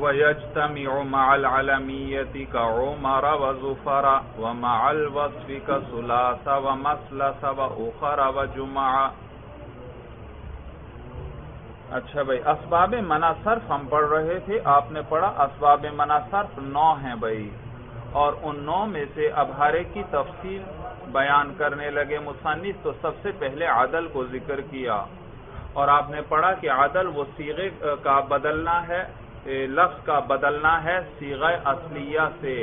وَيَجْتَمِعُ مَعَ الْعَلَمِيَّةِ كَعُمَرَ وَزُفَرَ وَمَعَ الْوَصْفِ كَثُلَاثَ وَمَثْلَث وَأُخَرَ وَجُمَعَ۔ اچھا بھائی، اسباب منع صرف ہم پڑھ رہے تھے، آپ نے پڑھا اسباب منع صرف 9 ہیں بھائی، اور ان 9 میں سے اب ہر ایک کی تفصیل بیان کرنے لگے مصنف۔ تو سب سے پہلے عدل کو ذکر کیا، اور آپ نے پڑھا کہ عدل وہ صیغے کا بدلنا ہے، لفظ کا بدلنا ہے صیغہ اصلیہ سے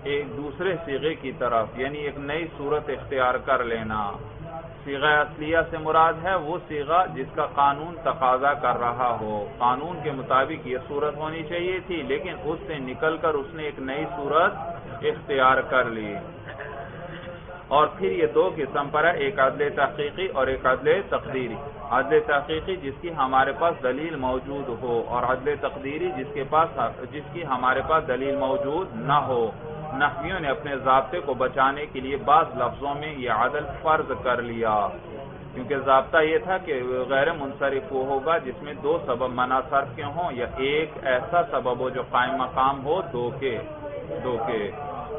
ایک دوسرے صیغے کی طرف، یعنی ایک نئی صورت اختیار کر لینا۔ صیغہ اصلیہ سے مراد ہے وہ صیغہ جس کا قانون تقاضا کر رہا ہو، قانون کے مطابق یہ صورت ہونی چاہیے تھی، لیکن اس سے نکل کر اس نے ایک نئی صورت اختیار کر لی۔ اور پھر یہ 2 قسم پر ہے، ایک عدل تحقیقی اور ایک عدل تقدیری۔ عدل تحقیقی جس کی ہمارے پاس دلیل موجود ہو، اور عدل تقدیری جس کی ہمارے پاس دلیل موجود نہ ہو۔ نحویوں نے اپنے ضابطے کو بچانے کے لیے بعض لفظوں میں یہ عدل فرض کر لیا، کیونکہ ضابطہ یہ تھا کہ غیر منصرف وہ ہوگا جس میں 2 سبب منع صرف کے ہوں، یا ایک ایسا سبب ہو جو قائم مقام ہو 2 کے۔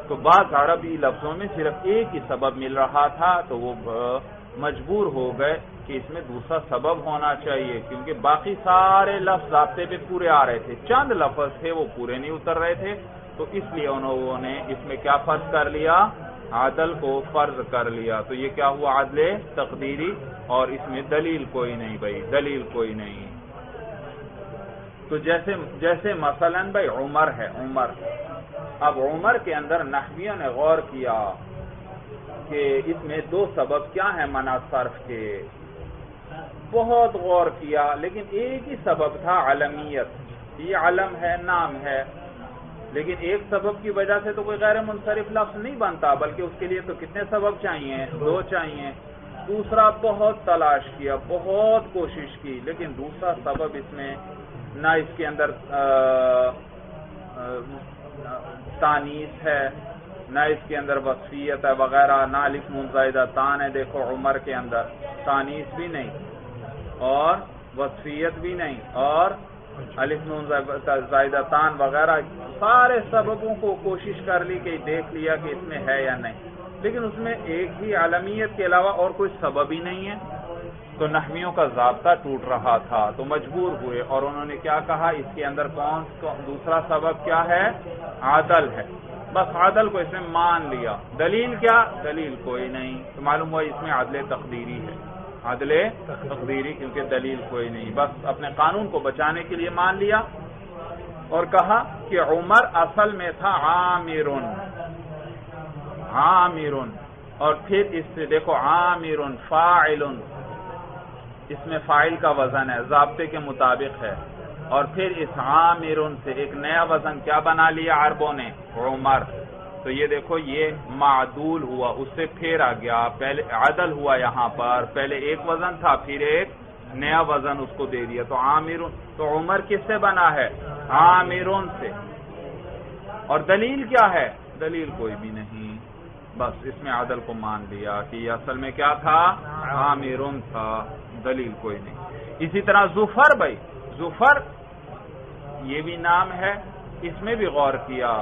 تو بعض عربی لفظوں میں صرف ایک ہی سبب مل رہا تھا، تو وہ مجبور ہو گئے کہ اس میں دوسرا سبب ہونا چاہیے، کیونکہ باقی سارے لفظ ضابطے پہ پورے آ رہے تھے، چند لفظ تھے وہ پورے نہیں اتر رہے تھے، تو اس لیے انہوں نے اس میں کیا فرض کر لیا؟ عدل کو فرض کر لیا۔ تو یہ کیا ہوا؟ عدل تقدیری، اور اس میں دلیل کوئی نہیں بھائی، دلیل کوئی نہیں۔ تو جیسے مثلا بھائی عمر ہے، عمر، اب عمر کے اندر نحویوں نے غور کیا کہ اس میں 2 سبب کیا ہیں منع صرف کے، بہت غور کیا، لیکن ایک ہی سبب تھا علمیت، یہ علم ہے، نام ہے، لیکن ایک سبب کی وجہ سے تو کوئی غیر منصرف لفظ نہیں بنتا، بلکہ اس کے لیے تو کتنے سبب چاہیے؟ 2 چاہیے۔ دوسرا بہت تلاش کیا، بہت کوشش کی، لیکن دوسرا سبب اس میں نہ اس کے اندر تانیث ہے، نہ اس کے اندر وصفیت ہے وغیرہ، نہ الف نون زائدہ تان ہے، دیکھو عمر کے اندر تانیث بھی نہیں اور وصفیت بھی نہیں اور الف نون زائدہ تان وغیرہ، سارے سببوں کو کوشش کر لی کہ دیکھ لیا کہ اس میں ہے یا نہیں، لیکن اس میں ایک ہی علمیت کے علاوہ اور کوئی سبب ہی نہیں ہے۔ تو نحویوں کا ضابطہ ٹوٹ رہا تھا، تو مجبور ہوئے، اور انہوں نے کیا کہا؟ اس کے اندر دوسرا سبب کیا ہے؟ عدل ہے، بس عدل کو اس میں مان لیا۔ دلیل کیا؟ دلیل کوئی نہیں، تو معلوم ہوا اس میں عدل تقدیری ہے، عدل تقدیری، کیونکہ دلیل کوئی نہیں، بس اپنے قانون کو بچانے کے لیے مان لیا۔ اور کہا کہ عمر اصل میں تھا عامرن، عامرن، اور پھر اس سے دیکھو عامرن فاعلن، اس میں فاعل کا وزن ہے، ضابطے کے مطابق ہے، اور پھر اس عامرن سے ایک نیا وزن کیا بنا لیا عربوں نے؟ عمر۔ تو یہ دیکھو یہ معدول ہوا، اس سے پھر آ گیا، پہلے عدل ہوا، یہاں پر پہلے ایک وزن تھا، پھر ایک نیا وزن اس کو دے دیا، تو عامرن، تو عمر کس سے بنا ہے؟ عامرن سے۔ اور دلیل کیا ہے؟ دلیل کوئی بھی نہیں، بس اس میں عدل کو مان لیا کہ یہ اصل میں کیا تھا؟ عامرن تھا، دلیل کوئی نہیں۔ اسی طرح ظفر، بھائی ظفر یہ بھی نام ہے، اس میں بھی غور کیا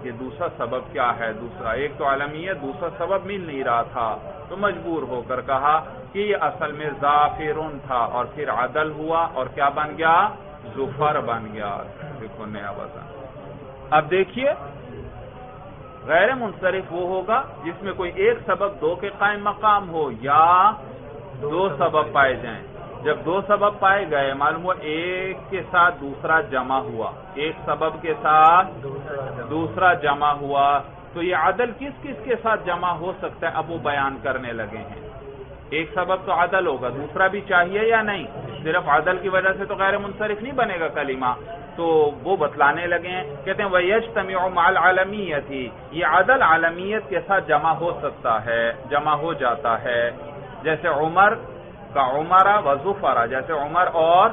کہ دوسرا سبب کیا ہے، دوسرا ایک تو علمیت، دوسرا سبب مل نہیں رہا تھا، تو مجبور ہو کر کہا کہ یہ اصل میں ظافرن تھا، اور پھر عدل ہوا اور کیا بن گیا؟ ظفر بن گیا، دیکھو نیا وزن۔ اب دیکھیے غیر منصرف وہ ہوگا جس میں کوئی ایک سبب 2 کے قائم مقام ہو، یا 2 سبب پائے جائیں۔ جب 2 سبب پائے گئے، معلوم ہوا ایک کے ساتھ دوسرا جمع ہوا، ایک سبب کے ساتھ دوسرا جمع ہوا، تو یہ عدل کس کس کے ساتھ جمع ہو سکتا ہے؟ اب وہ بیان کرنے لگے ہیں۔ ایک سبب تو عدل ہوگا، دوسرا بھی چاہیے یا نہیں؟ صرف عدل کی وجہ سے تو غیر منصرف نہیں بنے گا کلمہ، تو وہ بتلانے لگے ہیں، کہتے ہیں وَيَجْتَمِعُ مَعَ الْعَلَمِيَّةِ، یہ عدل عالمیت کے ساتھ جمع ہو سکتا ہے، جمع ہو جاتا ہے، جیسے عمر کا عمر و ظفر، جیسے عمر اور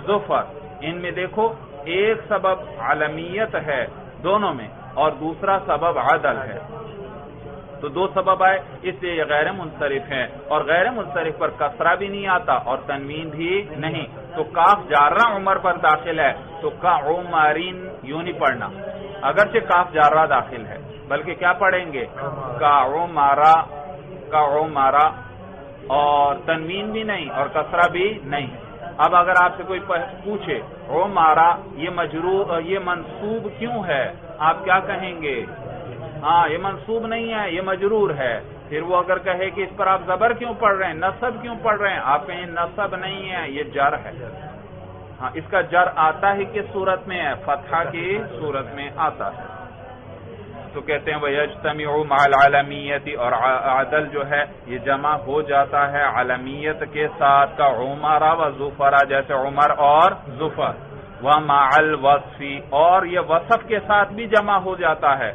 ظفر، ان میں دیکھو ایک سبب علمیت ہے دونوں میں، اور دوسرا سبب عدل ہے، تو دو سبب آئے، اس لیے یہ غیر منصرف ہیں، اور غیر منصرف پر کسرہ بھی نہیں آتا اور تنوین بھی نہیں۔ تو کاف جارہ عمر پر داخل ہے تو کا عمرین یوں نہیں پڑھنا، اگرچہ کاف جارہ داخل ہے، بلکہ کیا پڑھیں گے کا عمرہ، کا عمرہ، اور تنوین بھی نہیں اور کسرہ بھی نہیں۔ اب اگر آپ سے کوئی پوچھے عمرہ یہ منصوب کیوں ہے، آپ کیا کہیں گے؟ ہاں یہ منصوب نہیں ہے، یہ مجرور ہے۔ پھر وہ اگر کہے کہ اس پر آپ زبر کیوں پڑھ رہے ہیں، نصب کیوں پڑھ رہے ہیں، آپ کہیں نصب نہیں ہے، یہ جر ہے۔ ہاں اس کا جر آتا ہی کس صورت میں ہے؟ فتحہ کی صورت میں آتا ہے۔ تو کہتے ہیں وَيَجْتَمِعُ مَعَ الْعَلَمِيَّةِ، اور عدل جو ہے یہ جمع ہو جاتا ہے علمیت کے ساتھ، کا عمر و ظفر، جیسے عمر اور ظفر، وَمَعَ الْوَصْفِ، اور یہ وصف کے ساتھ بھی جمع ہو جاتا ہے،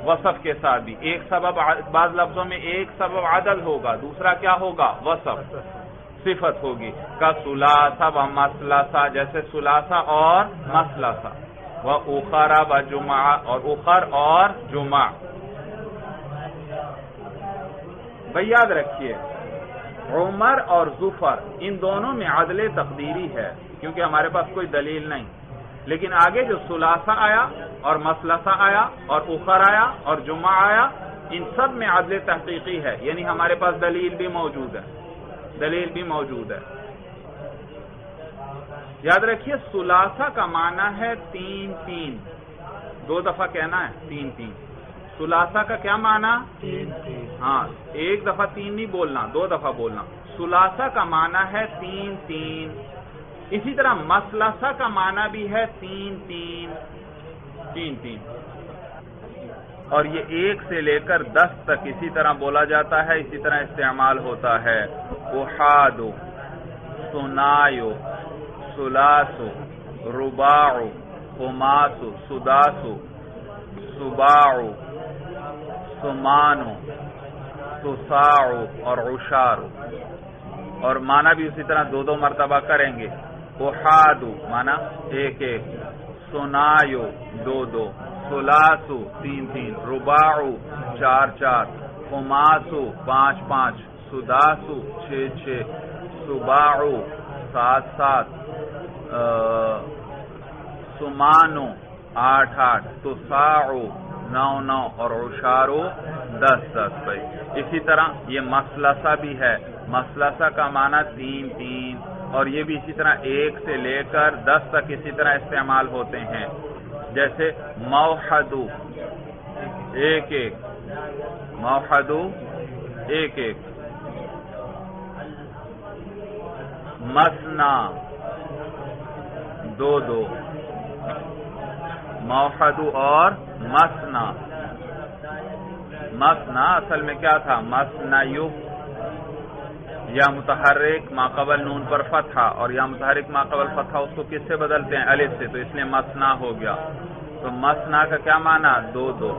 وصف کے ساتھ بھی۔ ایک سبب، بعض لفظوں میں ایک سبب عدل ہوگا، دوسرا کیا ہوگا؟ وصف، صفت ہوگی، کا ثلاثہ و مثلثہ، جیسے ثلاثہ اور مثلثہ، وَأُخَرَ وَجُمَعَ، اور اخر اور جمع۔ بھئی یاد رکھیے عمر اور ظفر ان دونوں میں عدل تقدیری ہے، کیونکہ ہمارے پاس کوئی دلیل نہیں، لیکن آگے جو ثلاثہ آیا اور مثلثہ آیا اور اخر آیا اور جمع آیا، ان سب میں عدل تحقیقی ہے، یعنی ہمارے پاس دلیل بھی موجود ہے، دلیل بھی موجود ہے۔ یاد رکھیے ثلاثہ کا معنی ہے تین تین، دو دفعہ کہنا ہے تین تین۔ ثلاثہ کا کیا معنی؟ تین تین۔ ہاں ایک دفعہ تین نہیں بولنا، دو دفعہ بولنا۔ ثلاثہ کا معنی ہے تین تین۔ اسی طرح مثلثہ کا معنی بھی ہے تین تین، تین تین، اور یہ ایک سے لے کر 10 تک اسی طرح بولا جاتا ہے، اسی طرح استعمال ہوتا ہے۔ احادو، سنایو، ثلاثو، رباعو، خماسو، سداسو، سباعو، سمانو، تساعو اور عشارو، اور معنی بھی اسی طرح دو دو مرتبہ کریں گے۔ احادو معنی ایک ایک، سنایو دو دو، ثلاثو تین تین، رباعو چار چار، خماسو پانچ پانچ، سداسو چھ چھ، سباعو سات سات، سمانو آٹھ آٹھ، تساعو نو نو، اور عشارو 10 10۔ بھائی اسی طرح یہ مثلثہ بھی ہے، مثلثہ کا معنی تین تین، اور یہ بھی اسی طرح ایک سے لے کر 10 تک اسی طرح استعمال ہوتے ہیں، جیسے موحدو ایک ایک، موحدو ایک ایک، مسنا دو دو، موحدو اور مسنا۔ مسنا اصل میں کیا تھا؟ مسنیو، یا متحرک ما قبل نون پر فتحہ، اور یا متحرک ما قبل فتحہ اس کو کس سے بدلتے ہیں؟ الف سے، تو اس لیے مسنا ہو گیا۔ تو مسنا کا کیا معنی؟ دو دو،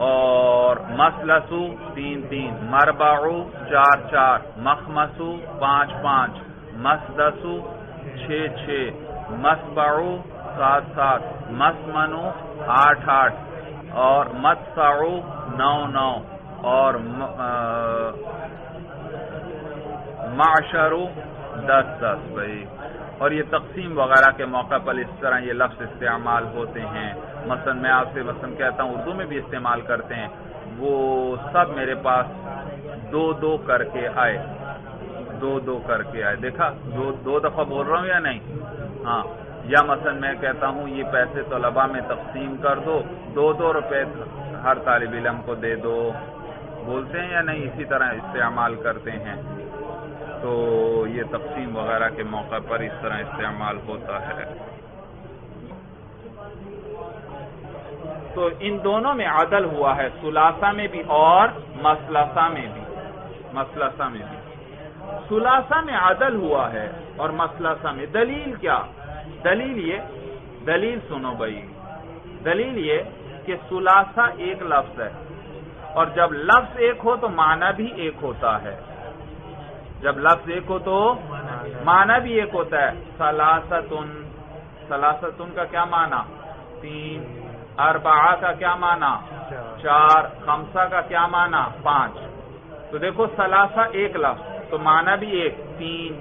اور مثلثو تین تین، مربعو چار چار، مخمسو پانچ پانچ، مسدسو چھ چھ، مسبعو سات سات، مسمنو آٹھ آٹھ، اور متسعو نو نو، اور معشرو 10 10۔ بھائی اور یہ تقسیم وغیرہ کے موقع پر اس طرح یہ لفظ استعمال ہوتے ہیں۔ مثلا میں آپ سے مثلا کہتا ہوں اردو میں بھی استعمال کرتے ہیں، وہ سب میرے پاس دو دو کر کے آئے، دو دو کر کے آئے، دیکھا دو دفعہ بول رہا ہوں یا نہیں؟ ہاں، یا مثلا میں کہتا ہوں یہ پیسے طلباء میں تقسیم کر دو، 2 روپے ہر طالب علم کو دے دو، بولتے ہیں یا نہیں؟ اسی طرح استعمال کرتے ہیں۔ تو یہ تقسیم وغیرہ کے موقع پر اس طرح استعمال ہوتا ہے۔ تو ان دونوں میں عدل ہوا ہے، ثلاثہ میں بھی اور مثلثہ میں بھی، مثلثہ میں بھی۔ ثلاثہ میں عدل ہوا ہے اور مثلثہ میں، دلیل کیا؟ دلیل سنو بھائی، دلیل یہ کہ ثلاثہ ایک لفظ ہے، اور جب لفظ ایک ہو تو معنی بھی ایک ہوتا ہے، جب لفظ ایک ہو تو معنی بھی ایک ہوتا ہے۔ ثلاثتن، ثلاثتن کا کیا معنی؟ تین، اربعہ کا کیا معنی؟ 4. خمسہ کا کیا معنی؟ 5. تو دیکھو ثلاثہ ایک لفظ تو معنی بھی 1. 3.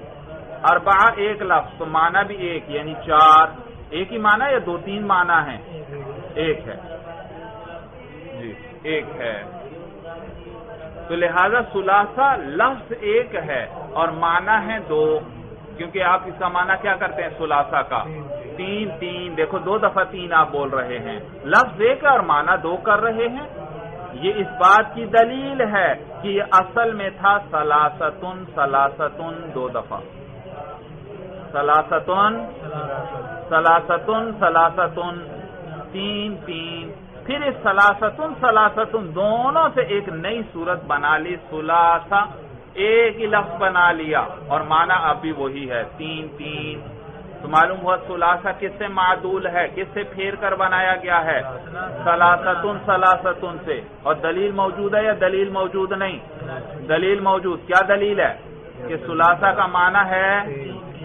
اربعہ ایک لفظ تو معنی بھی 1 یعنی 4. ایک ہی معنی یا 2-3 معنی ہیں؟ 1 ہے جی، 1 ہے. تو لہذا ثلاثہ لفظ 1 ہے اور معنی ہے 2، کیونکہ آپ اس کا معنی کیا کرتے ہیں ثلاثہ کا؟ 3. دیکھو 2 دفعہ 3 آپ بول رہے ہیں، لفظ 1 ہے اور معنی 2 کر رہے ہیں. یہ اس بات کی دلیل ہے کہ یہ اصل میں تھا ثلاثتن 2 دفعہ، ثلاثتن 3. پھر اس ثلاثتن دونوں سے ایک نئی صورت بنا لی، ثلاثہ ایک ہی لفظ بنا لیا اور معنی اب بھی وہی ہے 3. تو معلوم ہوا ثلاثہ کس سے معدول ہے، کس سے پھیر کر بنایا گیا ہے؟ ثلاثتن سے. اور دلیل موجود ہے یا دلیل موجود نہیں؟ دلیل موجود. کیا دلیل ہے؟ کہ ثلاثہ کا معنی ہے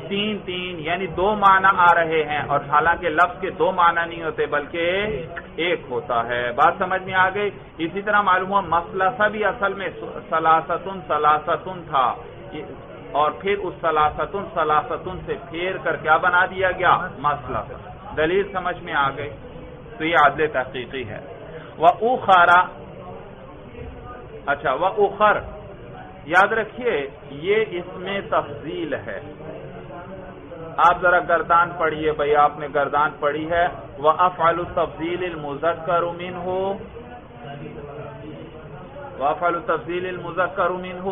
3 یعنی 2 معنی آ رہے ہیں، اور حالانکہ لفظ کے 2 معنی نہیں ہوتے بلکہ 1 ہوتا ہے. بات سمجھ میں آ گئی؟ اسی طرح معلوم ہوا مثلثہ بھی اصل میں ثلاثتن تھا، اور پھر اس ثلاثتن سے پھیر کر کیا بنا دیا گیا؟ مثلث. دلیل سمجھ میں آ گئی؟ تو یہ عدل تحقیقی ہے. وَأُخَرَ، اچھا وَأُخَرَ یاد رکھیے یہ اس میں تفضیل ہے. آپ ذرا گردان پڑھیے بھائی، آپ نے گردان پڑھی ہے. وَأَفْعَلُ التَّفْضِيلِ الْمُذَكَّرُ مِنْهُ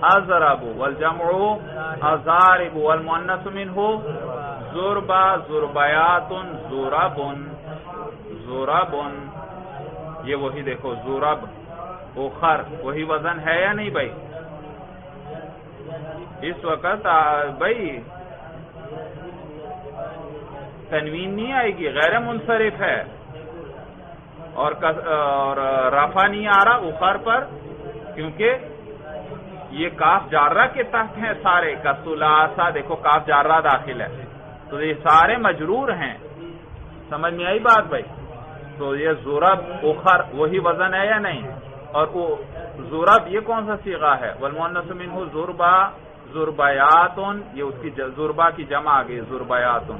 اضرب والجمع اضارب والمؤنث منه ضربا ضربیات ضرب. یہ وہی دیکھو ضرب اخر وہی وزن ہے یا نہیں بھائی؟ اس وقت بھائی تنوین نہیں آئے گی، غیر منصرف ہے، اور رفع نہیں آ رہا اخر پر، کیونکہ یہ کاف جارہ کے تحت ہیں سارے. کا ثلاثہ دیکھو کاف جارہ داخل ہے تو یہ سارے مجرور ہیں. سمجھ میں آئی بات بھائی؟ تو یہ ضرب اخر وہی وزن ہے یا نہیں؟ اور ضرب یہ کون سا صیغہ ہے؟ والمؤنث منہ ضربا ضربیات، یہ اس کی ضربا کی جمع آ گئی ضربیات.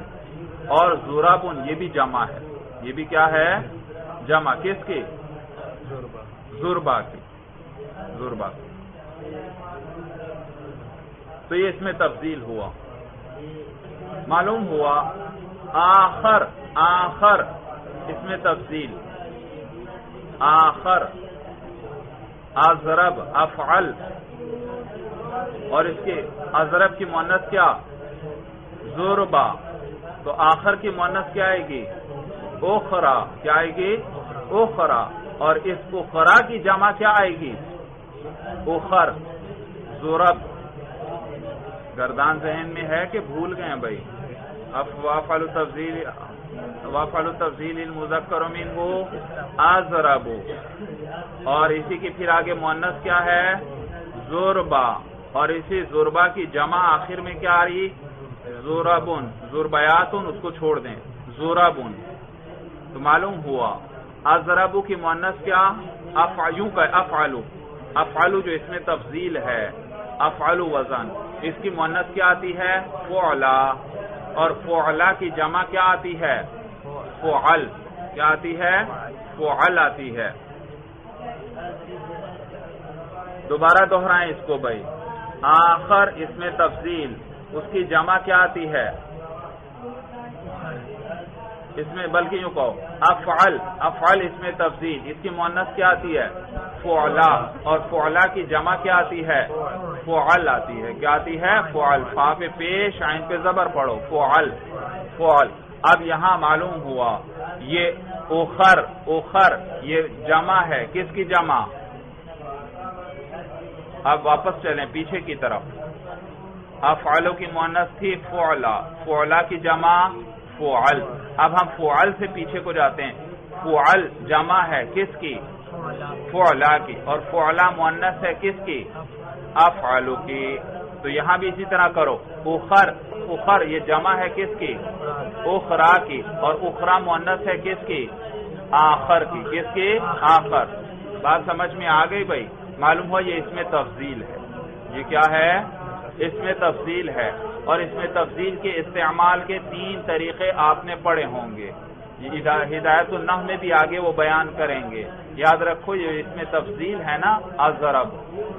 اور ضرب یہ بھی جمع ہے، یہ بھی کیا ہے؟ جمع. کس کی؟ ضربا کی. تو یہ اس میں تفضیل ہوا. معلوم ہوا آخر اس میں تفضیل. آخر اضرب افعل، اور اس کے اضرب کی مؤنث کیا؟ ضربا. تو آخر کی مؤنث کیا آئے گی؟ اخرى. کیا آئے گی؟ اخرى. اور اس اخرى کی جمع کیا آئے گی؟ اخر. ضرب. گردان ذہن میں ہے کہ بھول گئے ہیں بھائی؟ وافعل تفضیل المذکر منہ اضرب، اور اسی کی پھر آگے مؤنث کیا ہے؟ ضربا. اور اسی ضربا کی جمع آخر میں کیا آ رہی؟ ضربن. ضربیات اس کو چھوڑ دیں، ضربن. تو معلوم ہوا اضرب کی مؤنث کیا؟ افعلو جو اس میں تفضیل ہے، افعلو وزن، اس کی مؤنث کیا آتی ہے؟ فعلا. اور فعلا کی جمع کیا آتی ہے؟ فعل. کیا آتی ہے؟ فعل آتی ہے. دوبارہ دہرائیں اس کو بھائی. آخر اس میں تفضیل، اس کی جمع کیا آتی ہے؟ اس میں بلکہ یوں کہو افعل اس میں تفضیل، اس کی مؤنث کیا آتی ہے؟ فعلا. اور فعلا کی جمع کیا آتی ہے؟ فعل آتی ہے. کیا آتی ہے؟ فعل. فا پہ پیش، عین پہ زبر پڑھو، فعل. اب یہاں معلوم ہوا یہ اخر یہ جمع ہے. کس کی جمع؟ اب واپس چلیں پیچھے کی طرف. افعلو کی مؤنث تھی فعلا کی جمع فعل. اب ہم فعل سے پیچھے کو جاتے ہیں. فعل جمع ہے کس کی؟ فعلا کی. اور فعلا مؤنث ہے کس کی؟ افعلو کی. تو یہاں بھی اسی طرح کرو. اخر یہ جمع ہے کس کی؟ اخرا کی. اور اخرا مؤنث ہے کس کی؟ آخر کی. کس کی؟ آخر. بات سمجھ میں آ گئی بھائی؟ معلوم ہوا یہ اس میں تفضیل ہے. یہ کیا ہے؟ اس میں تفضیل ہے. اور اس میں تفضیل کے استعمال کے 3 طریقے آپ نے پڑھے ہوں گے. ہدایت النحو میں بھی آگے وہ بیان کریں گے. یاد رکھو یہ اس میں تفضیل ہے نا، اضرب،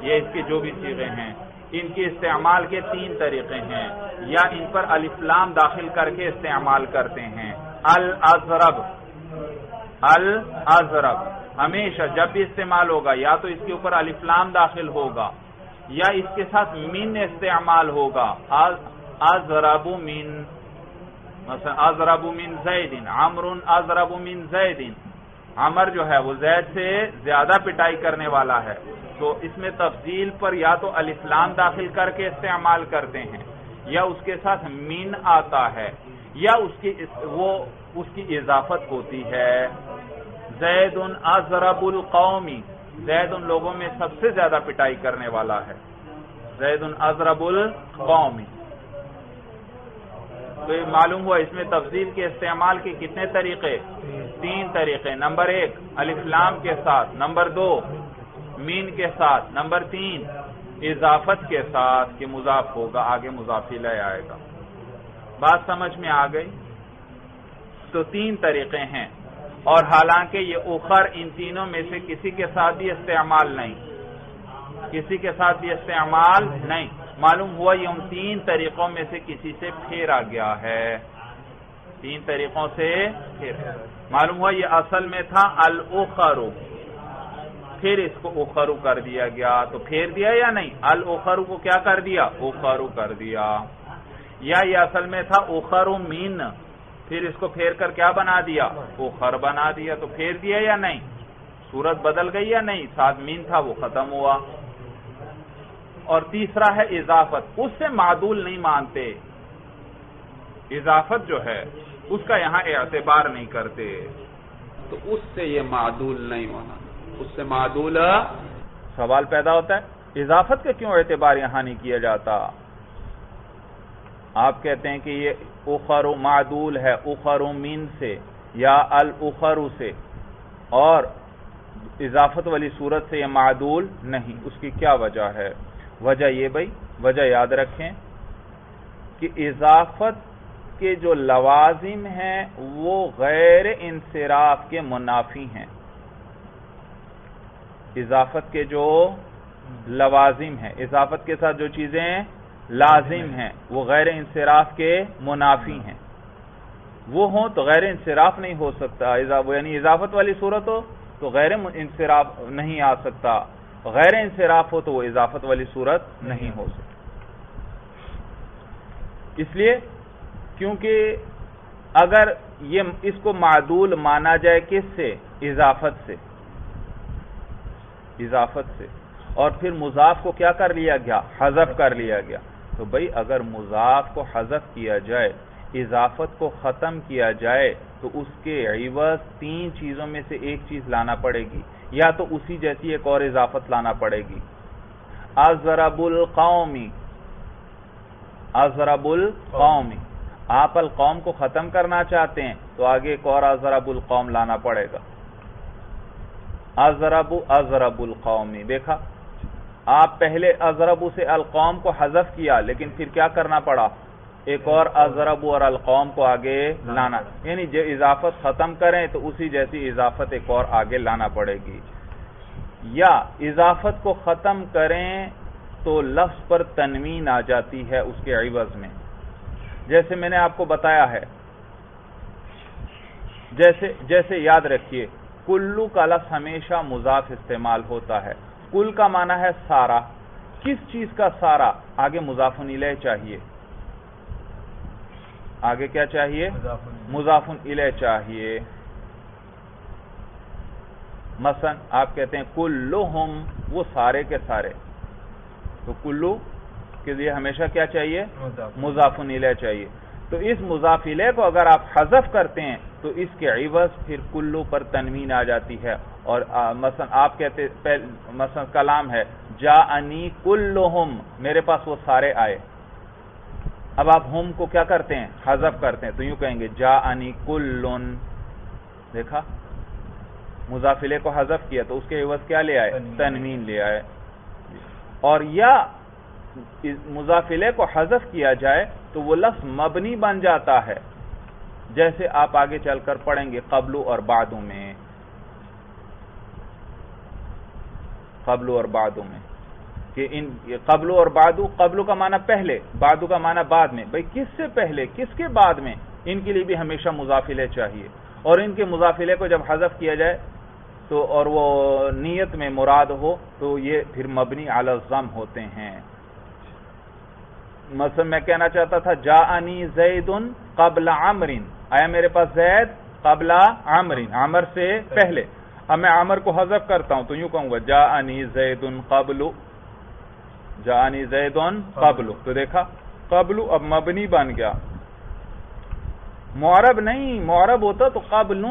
یہ اس کے جو بھی صیغے ہیں ان کے استعمال کے 3 طریقے ہیں. یا ان پر الف لام داخل کر کے استعمال کرتے ہیں. الاضرب، الاضرب ہمیشہ جب بھی استعمال ہوگا یا تو اس کے اوپر الف لام داخل ہوگا یا اس کے ساتھ من استعمال ہوگا. اضرب من، مثلا اضرب من زید، عمرو اضرب من زید. عمر جو ہے وہ زید سے زیادہ پٹائی کرنے والا ہے. تو اس میں تفضیل پر یا تو الف لام داخل کر کے استعمال کرتے ہیں یا اس کے ساتھ من آتا ہے یا اس کی اضافت ہوتی ہے. زید اضرب القوم، زید ان لوگوں میں سب سے زیادہ پٹائی کرنے والا ہے. زید اضرب القوم. تو یہ معلوم ہوا اس میں تفضیل کے استعمال کے کتنے طریقے؟ 3 طریقے. نمبر 1 الف لام کے ساتھ، نمبر 2 مین کے ساتھ، نمبر 3 اضافت کے ساتھ کہ مضاف ہوگا، آگے مضاف الیہ آئے گا. بات سمجھ میں آ گئی؟ تو 3 طریقے ہیں. اور حالانکہ یہ اخر ان تینوں میں سے کسی کے ساتھ بھی استعمال نہیں، کسی کے ساتھ بھی استعمال نہیں. معلوم ہوا یہ ان 3 طریقوں میں سے کسی سے پھیرا گیا ہے. 3 طریقوں سے معلوم ہوا یہ اصل میں تھا الاخرو، پھر اس کو اخرو کر دیا گیا. تو پھیر دیا یا نہیں؟ الاخرو کو کیا کر دیا؟ اخرو کر دیا. یا یہ اصل میں تھا اخرو مین، پھر اس کو پھیر کر کیا بنا دیا؟ اخر بنا دیا. تو پھیر دیا یا نہیں؟ صورت بدل گئی یا نہیں؟ ساتھ مین تھا وہ ختم ہوا. اور تیسرا ہے اضافت، اس سے معدول نہیں مانتے. اضافت جو ہے اس کا یہاں اعتبار نہیں کرتے، تو اس سے یہ معدول نہیں ہونا. اس سے معدول سوال پیدا ہوتا ہے اضافت کا کیوں اعتبار یہاں نہیں کیا جاتا؟ آپ کہتے ہیں کہ یہ اخر معدول ہے اخر من سے یا الاخر سے، اور اضافت والی صورت سے یہ معدول نہیں. اس کی کیا وجہ ہے؟ وجہ یہ بھائی، وجہ یاد رکھیں کہ اضافت کے جو لوازم ہیں وہ غیر انصراف کے منافی ہیں. اضافت کے جو لوازم ہیں، اضافت کے ساتھ جو چیزیں لازم ہیں وہ غیر انصراف کے منافی ہیں. وہ ہوں تو غیر انصراف نہیں ہو سکتا. یعنی اضافت والی صورت ہو تو غیر انصراف نہیں آ سکتا، غیر انصراف ہو تو وہ اضافت والی صورت نہیں ہو سکتی. اس لیے کیونکہ اگر یہ اس کو معدول مانا جائے کس سے؟ اضافت سے، اضافت سے. اور پھر مضاف کو کیا کر لیا گیا؟ حذف کر لیا گیا. تو بھئی اگر مضاف کو حذف کیا جائے، اضافت کو ختم کیا جائے، تو اس کے عوض 3 چیزوں میں سے ایک چیز لانا پڑے گی. یا تو اسی جیسی ایک اور اضافت لانا پڑے گی. اضرب القومی، اضرب القومی. آپ القوم کو ختم کرنا چاہتے ہیں تو آگے ایک اور اضرب القوم لانا پڑے گا. اضرب القومی. دیکھا آپ پہلے اضرب سے القوم کو حذف کیا، لیکن پھر کیا کرنا پڑا؟ ایک اور اضرب اور القوم کو آگے لانا. یعنی جو اضافت ختم کریں تو اسی جیسی اضافت ایک اور آگے لانا پڑے گی. یا اضافت کو ختم کریں تو لفظ پر تنوین آ جاتی ہے اس کے عوض میں. جیسے میں نے آپ کو بتایا ہے، جیسے یاد رکھیے کلو کا لفظ ہمیشہ مضاف استعمال ہوتا ہے. کل کا معنی ہے سارا. کس چیز کا سارا؟ آگے مضاف الیہ چاہیے. آگے کیا چاہیے؟ مضاف الیہ چاہیے. مثلا آپ کہتے ہیں کلہم، وہ سارے کے سارے. تو کلو کے لیے ہمیشہ کیا چاہیے؟ مضاف الیہ چاہیے. تو اس مضاف الیہ کو اگر آپ حذف کرتے ہیں تو اس کے عوض پھر کلو پر تنوین آ جاتی ہے. اور مثلا آپ کہتے مثلا کلام ہے جاءنی کلہم، میرے پاس وہ سارے آئے. اب آپ ہم کو کیا کرتے ہیں؟ حذف کرتے ہیں. تو یوں کہیں گے جاءنی کلن. دیکھا مضاف الیہ کو حذف کیا تو اس کے عوض کیا لے آئے؟ تنوین لے آئے. اور یا مضاف الیہ کو حذف کیا جائے تو وہ لفظ مبنی بن جاتا ہے، جیسے آپ آگے چل کر پڑھیں گے قبل اور بعد میں. قبل اور بعد میں کہ ان قبل اور بعد، قبل کا معنی پہلے، بعد کا معنی بعد میں. بھئی کس سے پہلے کس کے بعد میں؟ ان کے لیے بھی ہمیشہ مضاف الیہ چاہیے، اور ان کے مضاف الیہ کو جب حذف کیا جائے تو اور وہ نیت میں مراد ہو تو یہ پھر مبنی علی الضم ہوتے ہیں. مثلا میں کہنا چاہتا تھا جاءنی زید قبل عمر، آیا میرے پاس زید قبل عمر، عمر سے پہلے. اب میں عمر کو حذف کرتا ہوں تو یوں کہوں گا جاءنی زید قبل، جاءنی زید قبل. تو دیکھا قبل اب مبنی بن گیا، معرب نہیں. معرب ہوتا تو قبل،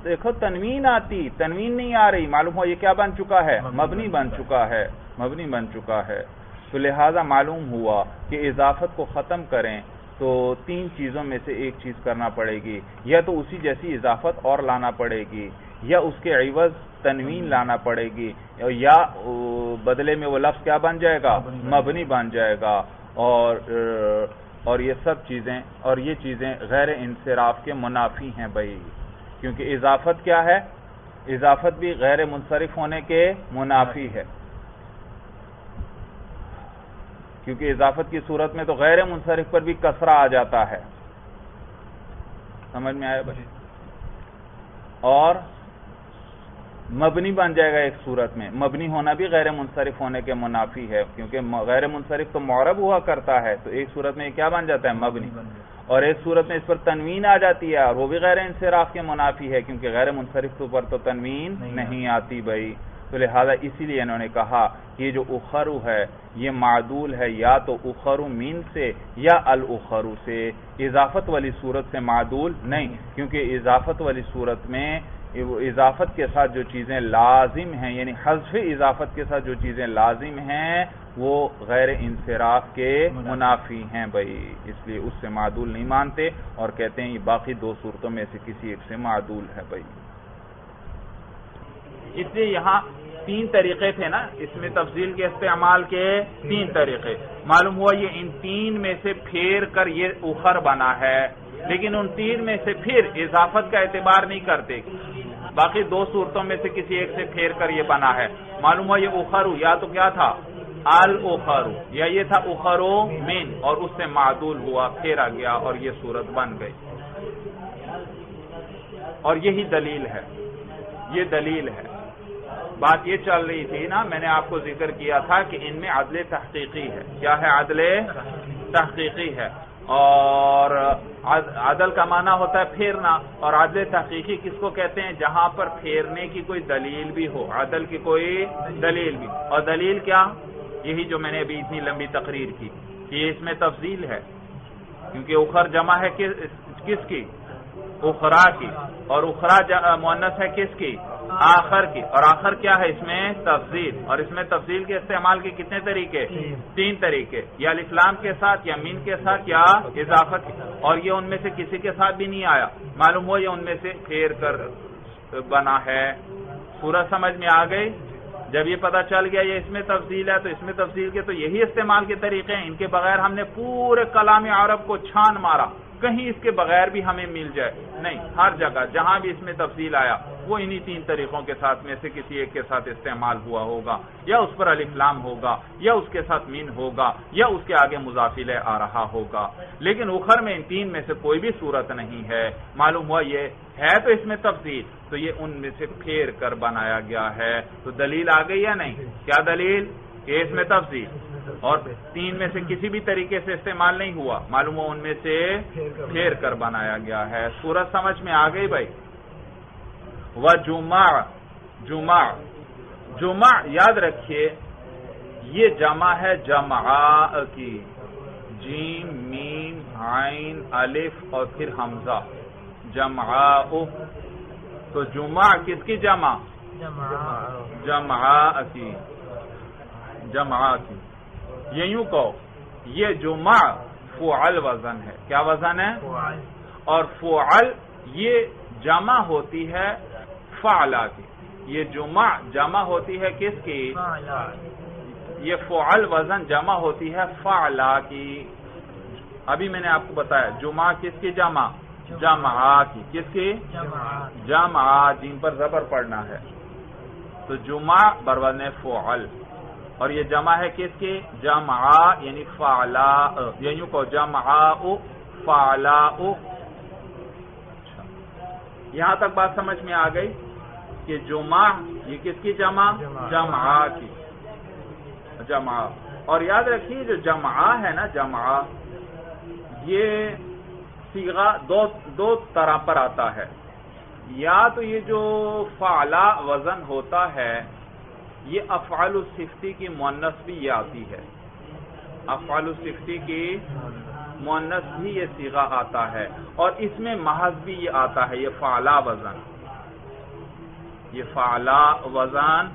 دیکھو تنوین آتی، تنوین نہیں آ رہی، معلوم ہو یہ کیا بن چکا ہے؟ مبنی بن چکا ہے، مبنی بن چکا ہے. تو لہذا معلوم ہوا کہ اضافت کو ختم کریں تو تین چیزوں میں سے ایک چیز کرنا پڑے گی، یا تو اسی جیسی اضافت اور لانا پڑے گی، یا اس کے عوض تنوین لانا پڑے گی، یا بدلے میں وہ لفظ کیا بن جائے گا؟ مبنی بن جائے گا. اور یہ سب چیزیں، اور یہ چیزیں غیر انصراف کے منافی ہیں بھائی، کیونکہ اضافت کیا ہے؟ اضافت بھی غیر منصرف ہونے کے منافی ہے، کیونکہ اضافت کی صورت میں تو غیر منصرف پر بھی کسرہ آ جاتا ہے. سمجھ میں آیا بھائی؟ اور مبنی بن جائے گا ایک صورت میں. مبنی ہونا بھی غیر منصرف ہونے کے منافی ہے، کیونکہ غیر منصرف تو معرب ہوا کرتا ہے، تو ایک صورت میں کیا بن جاتا ہے؟ مبنی. اور ایک صورت میں اس پر تنوین آ جاتی ہے اور وہ بھی غیر انصراف کے منافی ہے، کیونکہ غیر منصرف پر تو تنوین نہیں آتی بھائی. تو لہذا اسی لیے انہوں نے کہا کہ یہ جو اخرو ہے یہ معدول ہے یا تو اخرو مین سے یا الاخرو سے، اضافت والی صورت سے معدول نہیں، کیونکہ اضافت والی صورت میں اضافت کے ساتھ جو چیزیں لازم ہیں، یعنی حذف اضافت کے ساتھ جو چیزیں لازم ہیں وہ غیر انصراف کے منافی ہیں بھائی، اس لیے اس سے معدول نہیں مانتے اور کہتے ہیں یہ باقی دو صورتوں میں سے کسی ایک سے معدول ہے بھائی. اس لیے یہاں تین طریقے تھے نا، اس میں تفضیل کے استعمال کے تین طریقے. معلوم ہوا یہ ان تین میں سے پھیر کر یہ اخر بنا ہے، لیکن ان تین میں سے پھر اضافت کا اعتبار نہیں کرتے، باقی دو صورتوں میں سے کسی ایک سے پھیر کر یہ بنا ہے. معلوم ہوا یہ اخرو یا تو کیا تھا؟ الاخرو، یا یہ تھا اخرو من، اور اس سے معدول ہوا، پھیرا گیا اور یہ صورت بن گئی. اور یہی دلیل ہے، یہ دلیل ہے. بات یہ چل رہی تھی نا، میں نے آپ کو ذکر کیا تھا کہ ان میں عدل تحقیقی ہے. کیا ہے؟ عدل تحقیقی ہے. اور عدل کا معنی ہوتا ہے پھیرنا، اور عدل تحقیقی کس کو کہتے ہیں؟ جہاں پر پھیرنے کی کوئی دلیل بھی ہو، عدل کی کوئی دلیل بھی. اور دلیل کیا؟ یہی جو میں نے ابھی اتنی لمبی تقریر کی کہ اس میں تفضیل ہے، کیونکہ اخر جمع ہے کس کی؟ اخرا کی، اور اخرا مؤنث ہے کس کی؟ آخر کی. اور آخر کیا ہے؟ اس میں تفضیل. اور اس میں تفضیل کے استعمال کے کتنے طریقے؟ تین طریقے، یا الف لام کے ساتھ، یا مین کے ساتھ، یا اضافت. اور یہ ان میں سے کسی کے ساتھ بھی نہیں آیا. معلوم ہو یہ ان میں سے پھیر کر بنا ہے. پورا سمجھ میں آ گئی؟ جب یہ پتہ چل گیا یہ اس میں تفضیل ہے تو اس میں تفضیل کے تو یہی استعمال کے طریقے ہیں. ان کے بغیر ہم نے پورے کلام عرب کو چھان مارا، کہیں اس کے بغیر بھی ہمیں مل جائے نہیں. ہر جگہ جہاں بھی اس میں تفصیل آیا وہ انہی تین طریقوں کے ساتھ میں سے کسی ایک کے ساتھ استعمال ہوا ہوگا، یا اس پر الف لام ہوگا، یا اس کے ساتھ مین ہوگا، یا اس کے آگے مضاف الیہ آ رہا ہوگا. لیکن اخر میں ان تین میں سے کوئی بھی صورت نہیں ہے. معلوم ہوا یہ ہے تو اس میں تفصیل، تو یہ ان میں سے پھیر کر بنایا گیا ہے. تو دلیل آ گئی یا نہیں؟ کیا دلیل؟ کہ اس میں تفصیل اور تین میں سے کسی بھی طریقے سے استعمال نہیں ہوا. معلوم ہو ان میں سے پھیر کر بنایا گیا ہے. صورت سمجھ میں آ گئی بھائی؟ وجمع، جمع، جمع یاد رکھیے یہ جمع ہے جمعاء کی، جیم میم عین الف اور پھر حمزہ، جمعاء. تو جمع کس کی جمع؟ جمعاء کی، جمعاء کی. یہ یوں کہو یہ جمع فعل وزن ہے. کیا وزن ہے؟ اور فعل یہ جمع ہوتی ہے فعلا کی. یہ جمع جمع ہوتی ہے کس کی؟ یہ فعل وزن جمع ہوتی ہے فعلا کی. ابھی میں نے آپ کو بتایا جمع کس کی جمع؟ جمعہ کی. کس کی؟ جمعہ. جن پر زبر پڑنا ہے تو جمع بروزن فعل، اور یہ جمع ہے کس کی؟ جمعہ یعنی فعلا. یوں کو جمعاء فعلاء. یہاں تک بات سمجھ میں آ گئی کہ جمع یہ کس کی جمع؟ جمعہ کی. جمعہ. اور یاد رکھیے جو جمعہ ہے نا، جمعہ یہ صیغہ دو طرح پر آتا ہے. یا تو یہ جو فعلا وزن ہوتا ہے یہ افعال الصفتی کی مؤنث بھی یہ آتی ہے. افعال الصفتی کی مؤنث بھی یہ صیغہ آتا ہے، اور اس میں محض بھی یہ آتا ہے. یہ فعلا وزن، یہ فعلا وزن،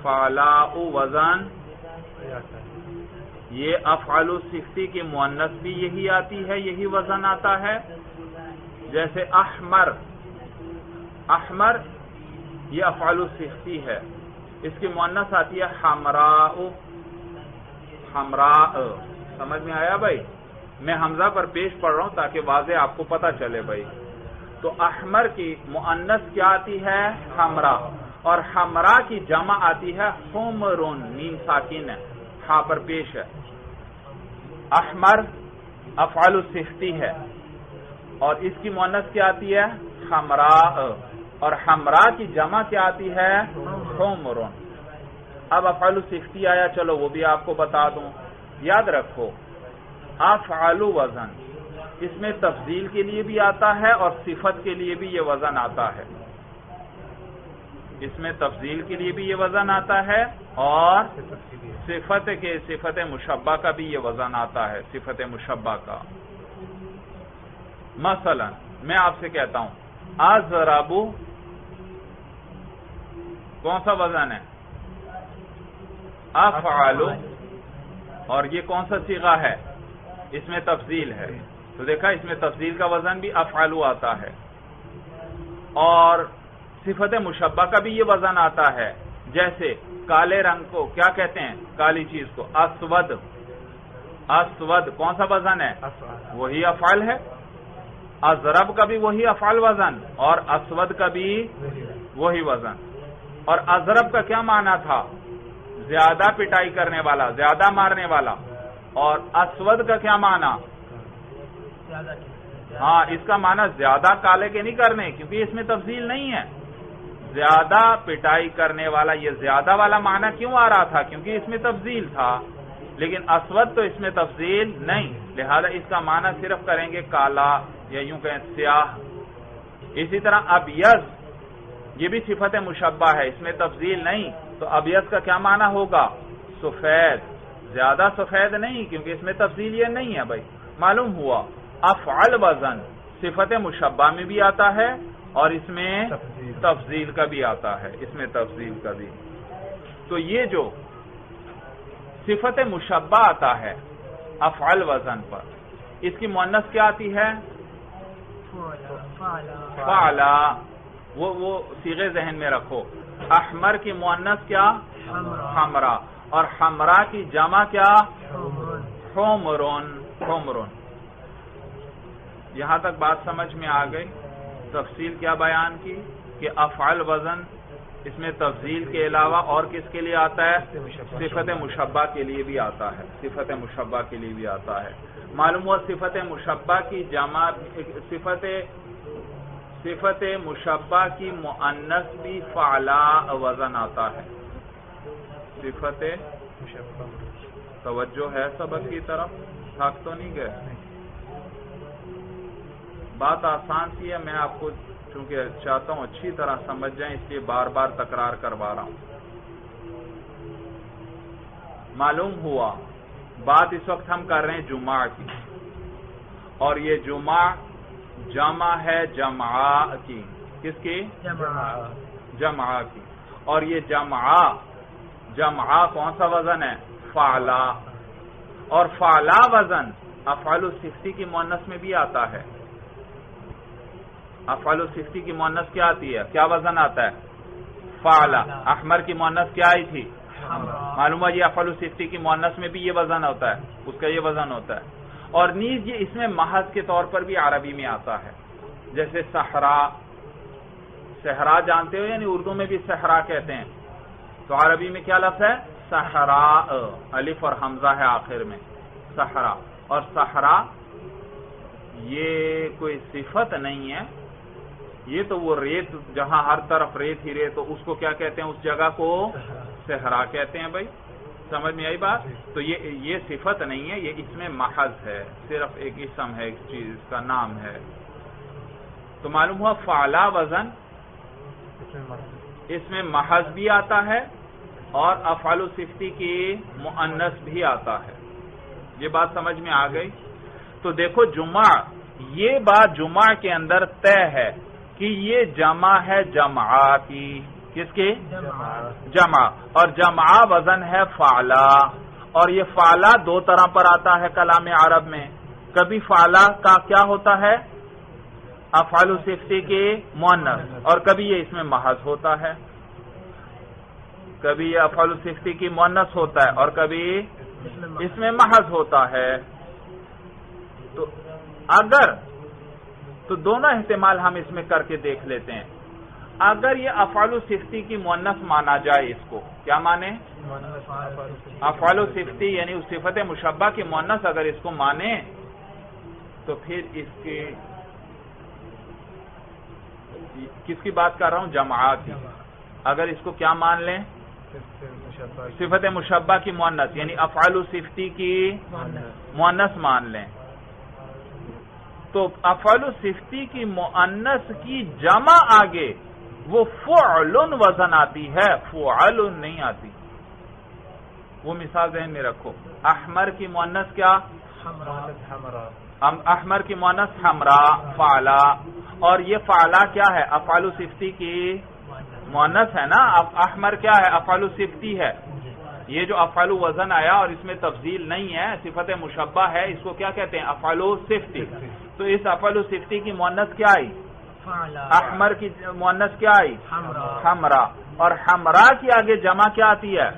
فعلاء وزن، یہ افعال الصفتی کی مؤنث بھی یہی آتی ہے، یہی وزن آتا ہے. جیسے احمر، احمر یہ افعال الصفتی ہے، اس کی مؤنث آتی ہے حمراء. حمراء. سمجھ میں آیا بھائی؟ میں حمزہ پر پیش پڑھ رہا ہوں تاکہ واضح آپ کو پتہ چلے بھائی. تو احمر کی مؤنث کیا آتی ہے؟ حمراء. اور حمراء کی جمع آتی ہے حمرن. نیم ساکن ہے، ہاں پر پیش ہے. احمر افعال الصفتی ہے اور اس کی مؤنث کیا آتی ہے؟ حمراء. اور حمراء کی جمع کیا آتی ہے؟ حمرن. اب افعال الصفتی آیا، چلو وہ بھی آپ کو بتا دوں. یاد رکھو افعال وزن اس میں تفضیل کے لیے بھی آتا ہے اور صفت کے لیے بھی یہ وزن آتا ہے. اس میں تفضیل کے لیے بھی یہ وزن آتا ہے اور صفت مشبہ کا بھی یہ وزن آتا ہے. صفت مشبہ کا مثلا میں آپ سے کہتا ہوں اضربو، کون سا وزن ہے؟ افعلو. اور یہ کون سا صیغہ ہے؟ اس میں تفضیل ہے. تو دیکھا اس میں تفضیل کا وزن بھی افعلو آتا ہے، اور صفت مشبہ کا بھی یہ وزن آتا ہے. جیسے کالے رنگ کو کیا کہتے ہیں؟ کالی چیز کو اسود. اسود کون سا وزن ہے؟ وہی افعال ہے. اضرب کا بھی وہی افعال وزن اور اسود کا بھی وہی وزن. اور اضرب کا کیا معنی تھا؟ زیادہ پٹائی کرنے والا، زیادہ مارنے والا. اور اسود کا کیا معنی؟ ہاں، اس کا معنی زیادہ کالے کے نہیں کرنے، کیونکہ اس میں تفضیل نہیں ہے. زیادہ پٹائی کرنے والا، یہ زیادہ والا معنی کیوں آ رہا تھا؟ کیونکہ اس میں تفضیل تھا. لیکن اسود تو اس میں تفضیل نہیں، لہذا اس کا معنی صرف کریں گے کالا یا یوں کہیں سیاہ. اسی طرح ابیض یہ بھی صفت مشبہ ہے، اس میں تفضیل نہیں، تو ابیض کا کیا معنی ہوگا؟ سفید. زیادہ سفید نہیں، کیونکہ اس میں تفضیل یہ نہیں ہے بھائی. معلوم ہوا افعل وزن صفت مشبہ میں بھی آتا ہے اور اس میں تفضیل کا بھی آتا ہے. اس میں تفضیل کا بھی. تو یہ جو صفت مشبہ آتا ہے افعل وزن پر، اس کی مؤنث کیا آتی ہے؟ فعلا. وہ صیغے ذہن میں رکھو. احمر کی مؤنث کیا؟ حمرا. اور حمرا کی جمع کیا؟ حمرن. حمرن. یہاں تک بات سمجھ میں آ گئی. تفصیل کیا بیان کی کہ افعال وزن اس میں تفضیل کے علاوہ اور کس کے لیے آتا ہے؟ صفت مشبہ کے لیے بھی آتا ہے. صفت مشبہ کے لیے بھی آتا ہے. معلوم ہوا صفت مشبہ کی جمع، صفت مشبہ کی مؤنث بھی فعلا وزن آتا ہے. صفت مشبہ. توجہ ہے سبق کی طرف؟ تھک تو نہیں گئے؟ بات آسان سی ہے، میں آپ کو چونکہ چاہتا ہوں اچھی طرح سمجھ جائیں، اس لیے بار بار تکرار کروا رہا ہوں. معلوم ہوا بات اس وقت ہم کر رہے ہیں جمعہ کی، اور یہ جمعہ جمع ہے جمعہ کی. کس کی؟ جمعہ کی. اور یہ جمعہ کون سا وزن ہے؟ فعلا. اور فعلا وزن افعال الصفتی کی مؤنث میں بھی آتا ہے. افعال الصفتی کی مؤنث کیا آتی ہے؟ کیا وزن آتا ہے؟ فعلا. احمر کی مؤنث کیا آئی تھی؟ معلوم ہے یہ افعال صفتی کی مؤنث میں بھی یہ وزن ہوتا ہے، اس کا یہ وزن ہوتا ہے. اور نیز یہ اس میں محض کے طور پر بھی عربی میں آتا ہے، جیسے صحرا. صحرا جانتے ہو یعنی اردو میں بھی صحرا کہتے ہیں، تو عربی میں کیا لفظ ہے؟ صحرا. الف اور حمزہ ہے آخر میں، صحرا. اور صحرا یہ کوئی صفت نہیں ہے، یہ تو وہ ریت جہاں ہر طرف ریت ہی ریت، تو اس کو کیا کہتے ہیں؟ اس جگہ کو صحرا کہتے ہیں. بھائی سمجھ میں آئی بات؟ تو یہ صفت نہیں ہے، یہ اس میں محض ہے، صرف ایک اسم ہے، ایک چیز کا نام ہے. تو معلوم ہوا فعلا وزن اس میں محض بھی آتا ہے اور افعال صفتی کی مؤنث بھی آتا ہے. یہ بات سمجھ میں آ گئی؟ تو دیکھو جمع، یہ بات جمع کے اندر طے ہے کہ یہ جمع ہے جمعہ کی. کس کی؟ جمع. اور جمعہ وزن ہے فعلا. اور یہ فعلا دو طرح پر آتا ہے کلام عرب میں. کبھی فعلا کا کیا ہوتا ہے؟ افعال صفتی کی مؤنث، اور کبھی یہ اس میں محض ہوتا ہے. کبھی یہ افعال صفتی کی مؤنث ہوتا ہے اور کبھی اس میں محض ہوتا ہے. تو اگر تو دونوں احتمال ہم اس میں کر کے دیکھ لیتے ہیں. اگر یہ افعال صفتی کی مؤنث مانا جائے، اس کو کیا مانے؟ افعال صفتی یعنی اس صفت مشبہ کی مؤنث اگر اس کو مانے تو پھر اس کی کس کی بات کر رہا ہوں؟ جمعہ کی. اگر اس کو کیا مان لیں؟ صفت مشبہ کی مؤنث یعنی افعال صفتی کی مؤنث مان لیں، تو افعال صفتی کی مؤنث کی جمع آگے وہ فعل وزن آتی ہے، فعل نہیں آتی. وہ مثال ذہن میں رکھو. احمر کی مؤنث کیا؟ احمر کی مؤنث حمرا، فعلا. اور یہ فعلا کیا ہے؟ افعال صفتی کی مؤنث ہے نا. احمر کیا ہے؟ افعال صفتی ہے. یہ جو افعال وزن آیا اور اس میں تفضیل نہیں ہے، صفت مشبہ ہے، اس کو کیا کہتے ہیں؟ افعال صفتی. تو اس افعال صفتی کی مؤنث کیا آئی؟ احمر کی مؤنث کیا آئی؟ حمرا. اور حمرا کی آگے جمع کیا آتی ہے؟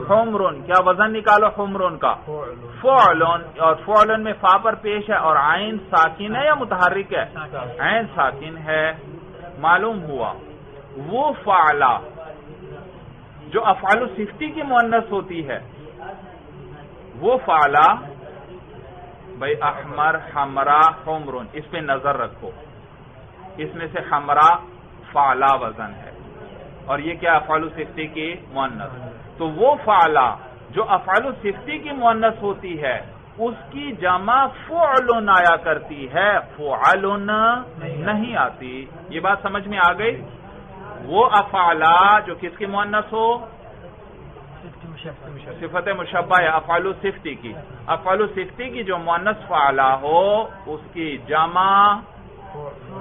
حمرن. کیا وزن نکالو حمرن کا؟ فعلن. اور فعلن میں فا پر پیش ہے اور عین ساکن ہے یا متحرک ہے؟ عین ساکن ہے. معلوم ہوا وہ فعلا جو افعال صفتی کی مؤنث ہوتی ہے وہ فعلا. بھائی احمر، حمرا، حمرن، اس پہ نظر رکھو. اس میں سے حمرا فعلا وزن ہے اور یہ کیا افعال صفتی کی مؤنث. تو وہ فعلا جو افعال صفتی کی مؤنث ہوتی ہے اس کی جمع فعل آیا کرتی ہے، فعل نہیں آتی. یہ بات سمجھ میں آ گئی؟ وہ افعلا جو کس کی مؤنث ہو؟ صفت مشبہ ہے افعال صفتی کی. افعال صفتی کی جو مؤنث فعلا ہو اس کی جمع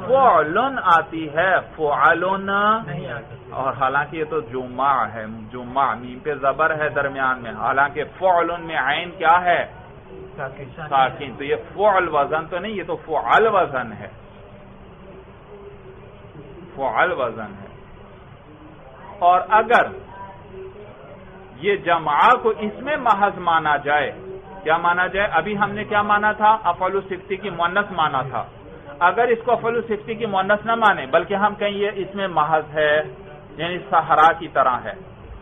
فعل آتی ہے، فعل نہیں آتی. اور حالانکہ یہ تو جمع ہے، جمع میم پہ زبر ہے درمیان میں، حالانکہ فعل میں عین کیا ہے؟ ساکن. تو یہ فعل وزن تو نہیں، یہ تو فعل وزن ہے، فعل وزن ہے. اور اگر یہ جمعہ کو اس میں محض مانا جائے، کیا مانا جائے؟ ابھی ہم نے کیا مانا تھا؟ افعال صفتی کی مؤنث مانا تھا. اگر اس کو افعال صفتی کی مؤنث نہ مانے بلکہ ہم کہیں یہ اس میں محض ہے یعنی صحرا کی طرح ہے،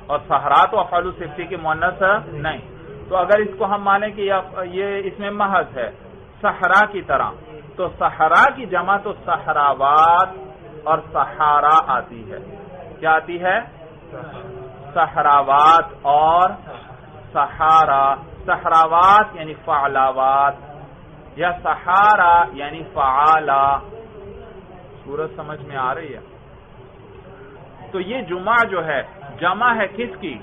اور صحرا تو افعال صفتی کی مؤنث نہیں، تو اگر اس کو ہم مانیں کہ یہ اس میں محض ہے صحرا کی طرح، تو صحرا کی جمع تو صحراوات اور صحارا آتی ہے. کیا آتی ہے؟ صحراوات اور صحارا. صحراوات یعنی فعلاوات یا صحارا یعنی فعالا. صورت سمجھ میں آ رہی ہے؟ تو یہ جمع جو ہے جمع ہے کس کی؟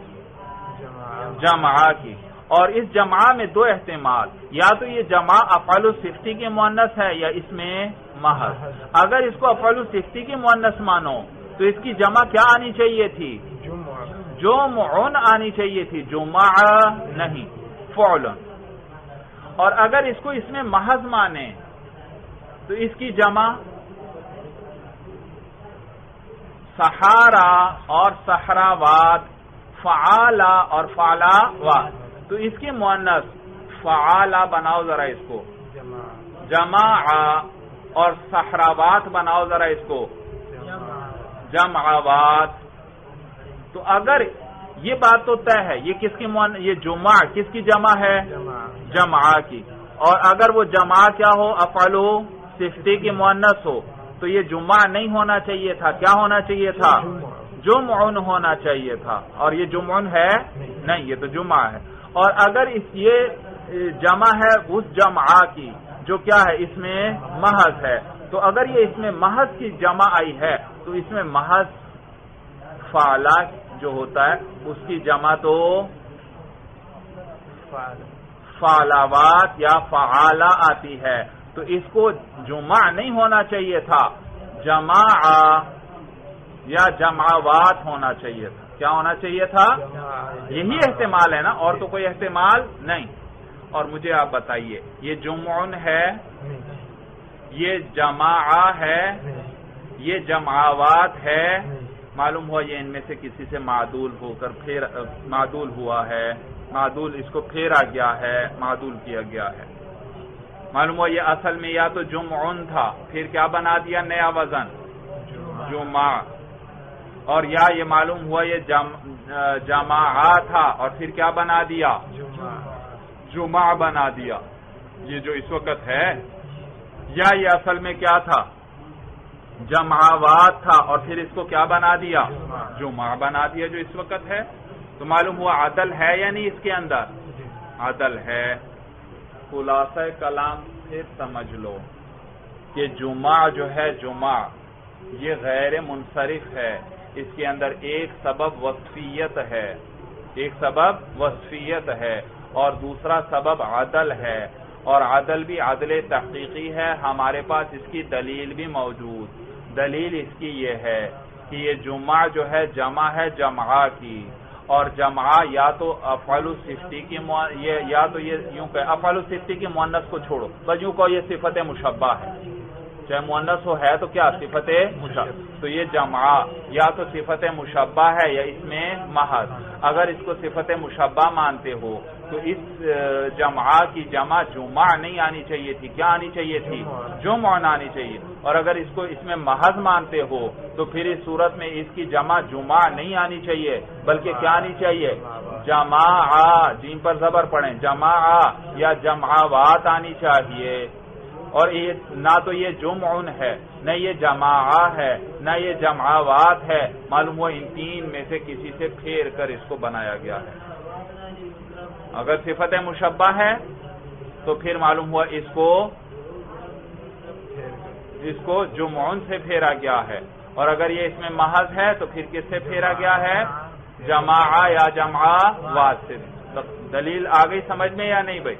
جمعہ کی. اور اس جمعہ میں دو احتمال، یا تو یہ جمع افعال صفتی کی مؤنث ہے یا اس میں محض. اگر اس کو افعال صفتی کی مؤنث مانو تو اس کی جمع کیا آنی چاہیے تھی؟ جمعن آنی چاہیے تھی، جمع نہیں، فعلن. اور اگر اس کو اس میں محض مانے تو اس کی جمع سہارا اور صحراوات، فعالا اور فعلاوات. تو اس کی مؤنث فعالا بناؤ ذرا اس کو جمع، اور صحراوات بناؤ ذرا اس کو جمعوات. تو اگر یہ بات تو طے ہے، یہ کس کی یہ جمع کس کی جمع ہے؟ جمع کی. اور اگر وہ جمع کیا ہو؟ افعل صفتی کی مؤنث ہو، تو یہ جمع نہیں ہونا چاہیے تھا. کیا ہونا چاہیے تھا؟ جمعن ہونا چاہیے تھا. اور یہ جمعن ہے نہیں، یہ تو جمع ہے. اور اگر یہ جمع ہے اس جمع کی جو کیا ہے؟ اس میں محض ہے. تو اگر یہ اس میں محض کی جمع آئی ہے تو اس میں محض فعلا جو ہوتا ہے اس کی جمع تو فعلاوات یا فعالا آتی ہے. تو اس کو جمع نہیں ہونا چاہیے تھا، جمع یا جمعوات ہونا چاہیے تھا. کیا ہونا چاہیے تھا؟ یہی احتمال ہے نا، اور تو کوئی احتمال نہیں. اور مجھے آپ بتائیے، یہ جمعن ہے، یہ جمع ہے، یہ جمعوات ہے. معلوم ہوا یہ ان میں سے کسی سے معدول ہو کر پھر معدول ہوا ہے، معدول اس کو پھیرا گیا ہے، معدول کیا گیا ہے. معلوم ہوا یہ اصل میں یا تو جمعن تھا، پھر کیا بنا دیا نیا وزن جمع. اور یا یہ معلوم ہوا یہ جمع تھا اور پھر کیا بنا دیا؟ جمع بنا دیا. یہ جو اس وقت ہے، یا یہ اصل میں کیا تھا؟ جمعوات تھا اور پھر اس کو کیا بنا دیا؟ جمع بنا دیا جو اس وقت ہے. تو معلوم ہوا عدل ہے یا نہیں اس کے اندر؟ عدل ہے. خلاصہ کلام پھر سمجھ لو کہ جمع جو ہے جمع یہ غیر منصرف ہے. اس کے اندر ایک سبب وصفیت ہے، ایک سبب وصفیت ہے، اور دوسرا سبب عدل ہے. اور عدل بھی عدل تحقیقی ہے. ہمارے پاس اس کی دلیل بھی موجود. دلیل اس کی یہ ہے کہ یہ جمع جو ہے جمع ہے جمع کی، اور جمع یا تو افعل صفتی کی یا تو یہ یوں کہ افعل صفتی کی مؤنث کو چھوڑو، بس یوں کہ یہ صفت مشبہ ہے، چاہے مؤنث ہو ہے تو کیا صفت مشبہ. تو یہ جمع یا تو صفت مشبہ ہے یا اس میں محض. اگر اس کو صفت مشبہ مانتے ہو تو اس جمع کی جمع جمع نہیں آنی چاہیے تھی. کیا آنی چاہیے تھی؟ جمع آنی چاہیے. اور اگر اس کو اس میں محض مانتے ہو تو پھر اس صورت میں اس کی جمع جمع نہیں آنی چاہیے، بلکہ کیا آنی چاہیے؟ جمع، جیم پر زبر پڑھیں، جمع یا جمعوات آنی چاہیے. اور یہ نہ تو یہ جمعن ہے، نہ یہ جمع ہے، نہ یہ جمعوات ہے. معلوم ہوا ان تین میں سے کسی سے پھیر کر اس کو بنایا گیا ہے. اگر صفت مشبہ ہے تو پھر معلوم ہوا اس کو جمعن سے پھیرا گیا ہے. اور اگر یہ اس میں محض ہے تو پھر کس سے پھیرا گیا ہے؟ جمع یا جمعوات سے. دلیل آ گئی سمجھ میں یا نہیں بھائی؟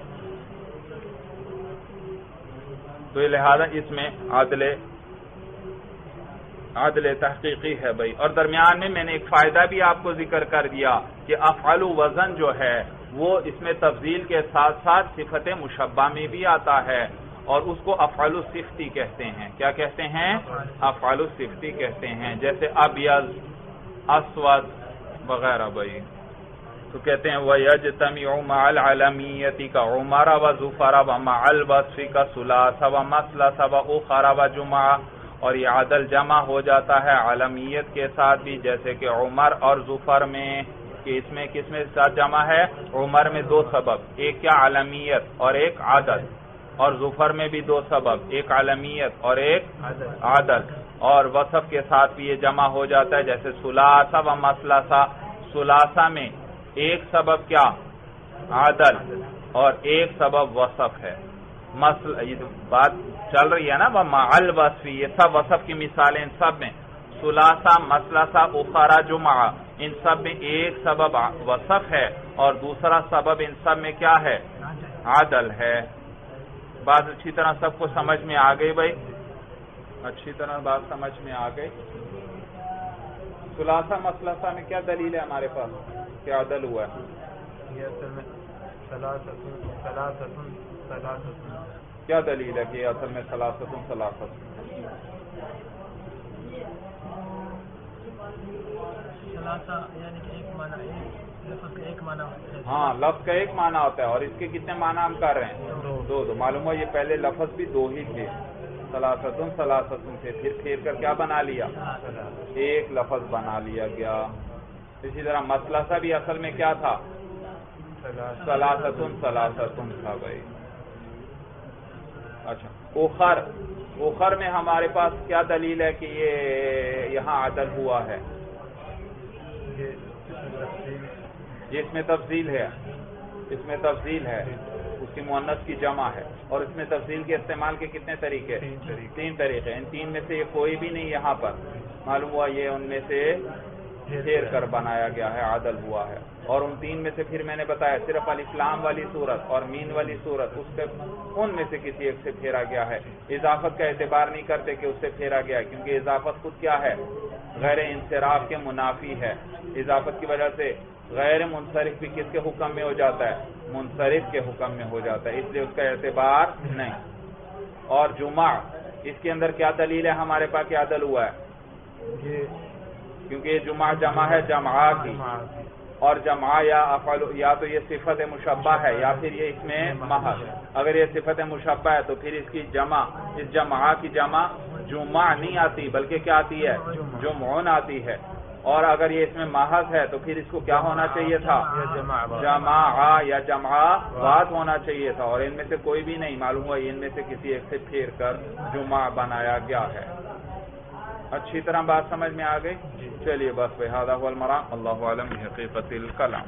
تو یہ لہذا اس میں عدل تحقیقی ہے بھائی. اور درمیان میں نے ایک فائدہ بھی آپ کو ذکر کر دیا کہ افعل وزن جو ہے وہ اس میں تفضیل کے ساتھ ساتھ صفت مشبہ میں بھی آتا ہے، اور اس کو افعل صفتی کہتے ہیں. کیا کہتے ہیں؟ افعل صفتی کہتے ہیں. جیسے ابیض، اسود وغیرہ بھائی. تو کہتے ہیں وَيَجْتَمِعُ مَعَ الْعَلَمِيَّةِ كَعُمَرَ وَزُفَرَ وَمَعَ الْوَصْفِ كَثُلَاثَ وَمَثْلَثَ وَأُخَرَ وَجُمَعَ. اور یہ عدل جمع ہو جاتا ہے علمیت کے ساتھ بھی، جیسے کہ عمر اور ظفر میں. کہ اس میں کس میں ساتھ جمع ہے؟ عمر میں دو سبب، ایک کیا؟ علمیت اور ایک عدل. اور ظفر میں بھی دو سبب، ایک علمیت اور ایک عدل. اور وصف کے ساتھ بھی یہ جمع ہو جاتا ہے، جیسے ثلاثہ و مثلثہ. ثلاثہ میں ایک سبب کیا؟ عدل، اور ایک سبب وصف ہے. یہ بات چل رہی ہے نا، وَمَعَ الْوَصْفِ، یہ سب وصف کی مثالیں. ان سب میں ثلاثہ، مثلثہ، اخرى، جمعہ، ان سب میں ایک سبب وصف ہے اور دوسرا سبب ان سب میں کیا ہے؟ عدل ہے. بات اچھی طرح سب کو سمجھ میں آ گئی بھائی؟ اچھی طرح بات سمجھ میں آ گئی. ثلاثہ مثلثہ میں کیا دلیل ہے ہمارے پاس کہ عدل ہوا ہے؟ کیا دلیل ہے کہ اصل میں ثلاثتن ثلاثتن؟ ثلاثہ یعنی کہ ایک معنی لفظ کا ایک معنی ہوتا ہے. ہاں لفظ کا ایک معنی ہوتا ہے اور اس کے کتنے معنی ہم کر رہے ہیں؟ دو. معلوم ہوا یہ پہلے لفظ بھی دو ہی تھے، ثلاثتن ثلاثتن سے، پھر پھیر کر کیا بنا لیا؟ ایک لفظ بنا لیا گیا. اسی طرح مثلثہ بھی اصل میں کیا تھا؟ ثلاثتن ثلاثتن تھا بھائی. اچھا اخر میں ہمارے پاس کیا دلیل ہے کہ یہ یہاں عدل ہوا ہے؟ اس میں تفضیل ہے، اس میں تفضیل ہے، اس کی مؤنث کی جمع ہے. اور اس میں تفضیل کے استعمال کے کتنے طریقے؟ تین طریقے. ان تین میں سے یہ کوئی بھی نہیں یہاں پر معلوم ہوا، یہ ان میں سے پھیر کر بنایا گیا ہے، عدل ہوا ہے. اور ان تین میں سے پھر میں نے بتایا صرف الف لام والی صورت اور مین والی صورت اس سے ان میں سے کسی ایک سے پھیرا گیا ہے. اضافت کا اعتبار نہیں کرتے کہ اس سے پھیرا گیا ہے، کیونکہ اضافت خود کیا ہے؟ غیر انصراف کے منافی ہے. اضافت کی وجہ سے غیر منصرف بھی کس کے حکم میں ہو جاتا ہے؟ منصرف کے حکم میں ہو جاتا ہے، اس لیے اس کا اعتبار نہیں. اور جمع اس کے اندر کیا دلیل ہے ہمارے پاس کہ عدل ہوا ہے؟ کیونکہ یہ جمع جمع ہے جمعہ کی، اور جمعہ یا تو یہ صفت مشبہ ہے یا پھر یہ اس میں محض. اگر یہ صفت مشبہ ہے تو پھر اس کی جمع، اس جمعہ کی جمع جمع نہیں آتی بلکہ کیا آتی ہے؟ جمعون آتی ہے. اور اگر یہ اس میں محض ہے تو پھر اس کو کیا ہونا چاہیے تھا؟ جمع یا جمعات ہونا چاہیے تھا. اور ان میں سے کوئی بھی نہیں، معلوم ہوا ان میں سے کسی ایک سے پھیر کر جمع بنایا گیا ہے. اچھی طرح بات سمجھ میں آ گئی؟ چلیے بس بہذا هو المرام، اللہ اعلم بحقیقت الکلام.